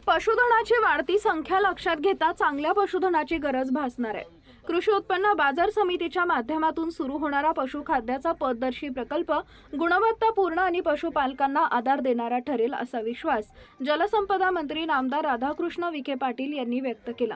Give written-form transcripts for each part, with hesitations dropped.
पशुधनाची वाढती संख्या लक्षात घेता चांगल्या पशुधनाची गरज भासणार आहे। कृषी उत्पन्न बाजार समितीच्या माध्यमातून सुरू होणारा पशुखाद्याचा पथदर्शी प्रकल्प गुणवत्तापूर्ण आणि पशुपालकांना आधार देणारा ठरेल असा विश्वास जलसंपदा मंत्री नामदार राधाकृष्ण विखे पाटील यांनी व्यक्त केला।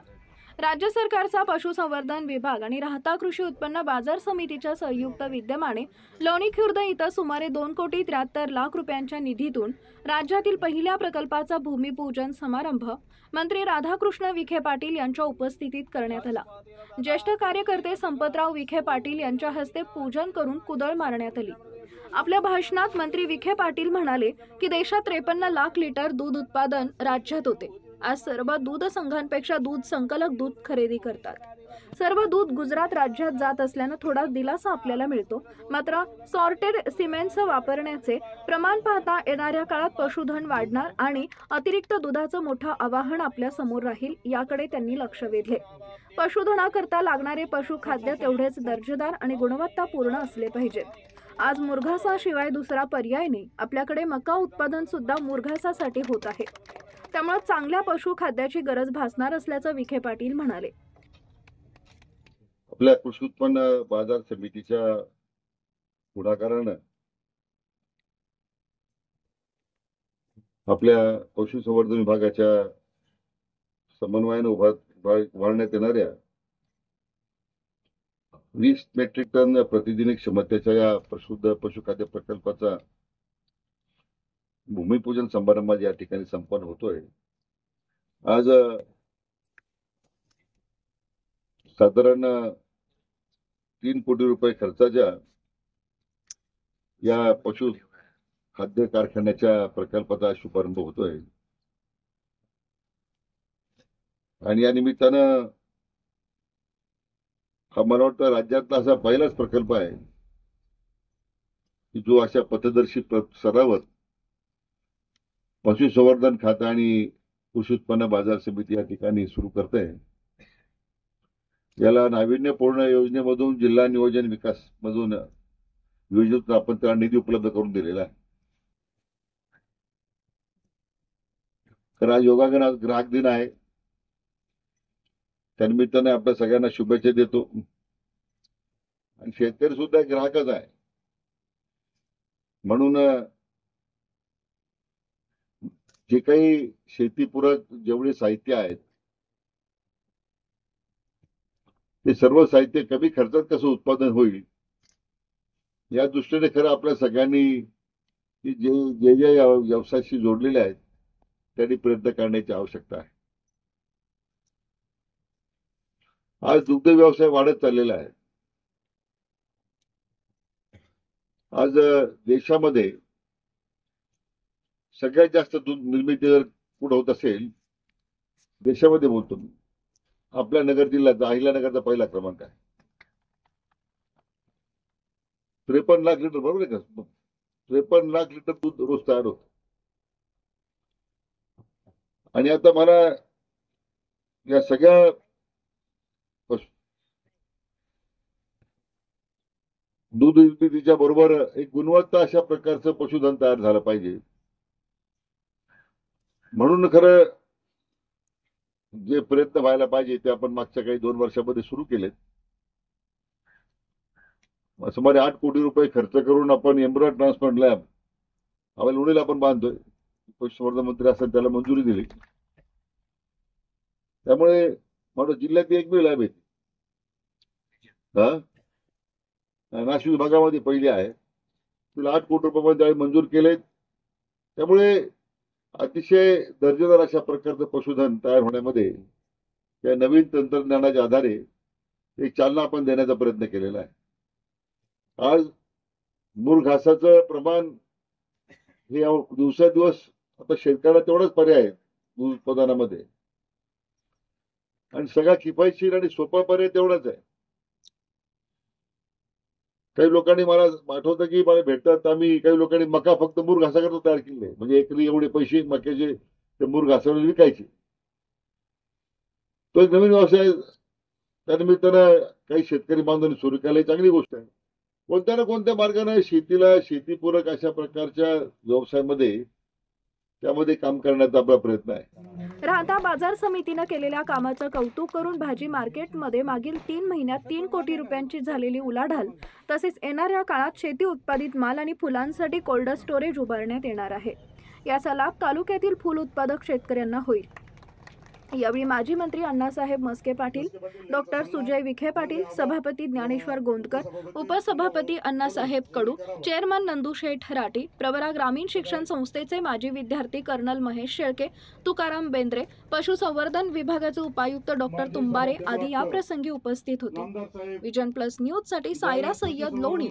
राज्य सरकारचा पशुसंवर्धन विभाग आणि राहता कृषी उत्पन्न बाजार समितीच्या संयुक्त विद्यमाने लोणी खुर्द इथं सुमारे 2,73,00,000 रुपयांच्या निधीतून राज्यातील पहिल्या प्रकल्पाचा भूमिपूजन समारंभ मंत्री राधाकृष्ण विखे पाटील यांच्या उपस्थितीत करण्यात आला। ज्येष्ठ कार्यकर्ते संपतराव विखे पाटील यांच्या हस्ते पूजन करून कुदळ मारण्यात आली। आपल्या भाषणात मंत्री विखे पाटील म्हणाले की देशात 53 लाख लिटर दूध उत्पादन राज्यात होते। आज सर्व दूध संघांपेक्षा दूध संकलक दूध खरेदी करतात। सर्व दूध गुजरात राज्यात जात असल्याने थोडा दिलासा आपल्याला मिळतो। मात्र सॉर्टेड सिमेंट्स वापरण्याचे प्रमाण पाहता येणाऱ्या काळात पशुधन वाढणार आणि अतिरिक्त दुधाचं मोठं आवाहन आपल्या समोर राहील, याकडे त्यांनी लक्ष वेधले। पशुधनाकरता लागणारे पशुखाद्य तेवढेच दर्जेदार आणि गुणवत्तापूर्ण असले पाहिजे। आज मुरघासाशिवाय दुसरा पर्याय नाही। आपल्याकडे मका उत्पादन सुद्धा मुरघासासाठी होत आहे। त्यामुळे चांगल्या पशुखाद्याची गरज भासणार असल्याचं विखे पाटील म्हणाले। आपल्या कृषी उत्पन्न बाजार समितीच्या पुढाकाराने आपल्या पशुसंवर्धन विभागाच्या समन्वयाने उभारण्यात येणाऱ्या 20 मेट्रिक टन प्रतिदिन क्षमतेच्या या पशुखाद्य प्रकल्पाचा भूमिपूजन समारंभ या ठिकाणी संपन्न होतोय। आज साधारण 3 कोटी रुपये खर्चाच्या या पशु खाद्य कारखान्याच्या प्रकल्पाचा शुभारंभ होतोय आणि या निमित्तानं हा मला वाटतं राज्यातला असा पहिलाच प्रकल्प आहे की जो अशा पथदर्शी स्तरावर पशुसंवर्धन खातं आणि कृषी उत्पन्न बाजार समिती या ठिकाणी सुरू करते। याला नाविन्यपूर्ण योजनेमधून जिल्हा नियोजन विकास मधून योजनेतून आपण त्याला निधी उपलब्ध करून दिलेला आहे। तर आज योगासन आज ग्राहक दिन आहे, त्यानिमित्ताने आपल्या सगळ्यांना शुभेच्छा देतो। आणि शेतकरी सुद्धा ग्राहकच आहे, म्हणून जे काही शेतीपूरक जेवढे साहित्य आहेत ते सर्व साहित्य कमी खर्चात कसं उत्पादन होईल या दृष्टीने खरं आपल्या सगळ्यांनी जे व्यवसायाशी जोडलेले आहेत त्यांनी प्रयत्न करण्याची आवश्यकता आहे। आज दुग्ध व्यवसाय वाढत चाललेला आहे। आज देशामध्ये सगळ्यात जास्त दूध निर्मिती जर कुठं होत असेल देशामध्ये बोलतो मी, आपल्या नगर जिल्ह्याचा अहिल्यानगरचा पहिला क्रमांक आहे। 53 लाख लिटर, बरोबर आहे का? 53 लाख लिटर दूध रोज तयार होत। आणि आता मला या सगळ्या दूध निर्मितीच्या बरोबर एक गुणवत्ता अशा प्रकारचं पशुधन तयार झालं पाहिजे। म्हणून खरं जे प्रयत्न व्हायला पाहिजे ते आपण मागच्या काही 2 वर्षामध्ये सुरू केलेत। सुमारे 8 कोटी रुपये खर्च करून आपण एम्ब्रियो ट्रान्सप्लांट लॅब लोणीला आपण बांधतोय। पशुसंवर्धन मंत्री असताना त्याला मंजुरी दिली, त्यामुळे माझ्या जिल्ह्यात एकमेव लॅब आहे नाशिक विभागामध्ये पहिली आहे। तिला 8 कोटी रुपये मंजूर केले। त्यामुळे अतिशय दर्जेदार अशा प्रकारचं पशुधन तयार होण्यामध्ये या नवीन तंत्रज्ञानाच्या आधारे एक चालना आपण देण्याचा प्रयत्न केलेला आहे। आज मुरघासाचं प्रमाण हे दिवसेंदिवस आता शेतकऱ्याला तेवढाच पर्याय आहे दूध उत्पादनामध्ये, आणि सगळा किफायतशीर आणि सोपा पर्याय तेवढाच आहे। काही लोकांनी मला आठवतं की मला भेटतात, आम्ही काही लोकांनी मका फक्त मुरघासाकरता तयार केले, म्हणजे एकरी एवढे पैसे मक्याचे ते मुरघासावर विकायचे। तो एक नवीन व्यवसाय त्यानिमित्तानं काही शेतकरी बांधवांनी सुरू केला, चांगली गोष्ट आहे। कोणत्या ना कोणत्या मार्गाने शेतीला शेतीपूरक अशा प्रकारच्या व्यवसायामध्ये त्यामध्ये काम करण्याचा आपला प्रयत्न आहे. राहता बाजार समितीनं केलेल्या कामाचं कौतुक करून भाजी मार्केटमध्ये मागील 3 महिन्यात 3 कोटी रुपयांची झालेली उलाढाल तसेच येणाऱ्या काळात शेती उत्पादित माल आणि फुलांसाठी कोल्ड स्टोरेज उभारण्यात येणार आहे. याचा लाभ तालुक्यातील फूल उत्पादक शेतकऱ्यांना होईल. यावेळी माजी मंत्री अण्णासाहेब मस्के पाटील, डॉक्टर सुजय विखे पाटील, सभापती ज्ञानेश्वर गोंदकर, उपसभापती अण्णासाहेब कडू, चेअरमन नंदुशेठ राठी, प्रवरा ग्रामीण शिक्षण संस्थेचे माजी विद्यार्थी कर्नल महेश शेळके, तुकाराम बेंद्रे, पशुसंवर्धन विभागाचे उपायुक्त डॉक्टर तुंबारे आदी याप्रसंगी उपस्थित होते. विजन प्लस न्यूज साठी सायरा सय्यद लोणी.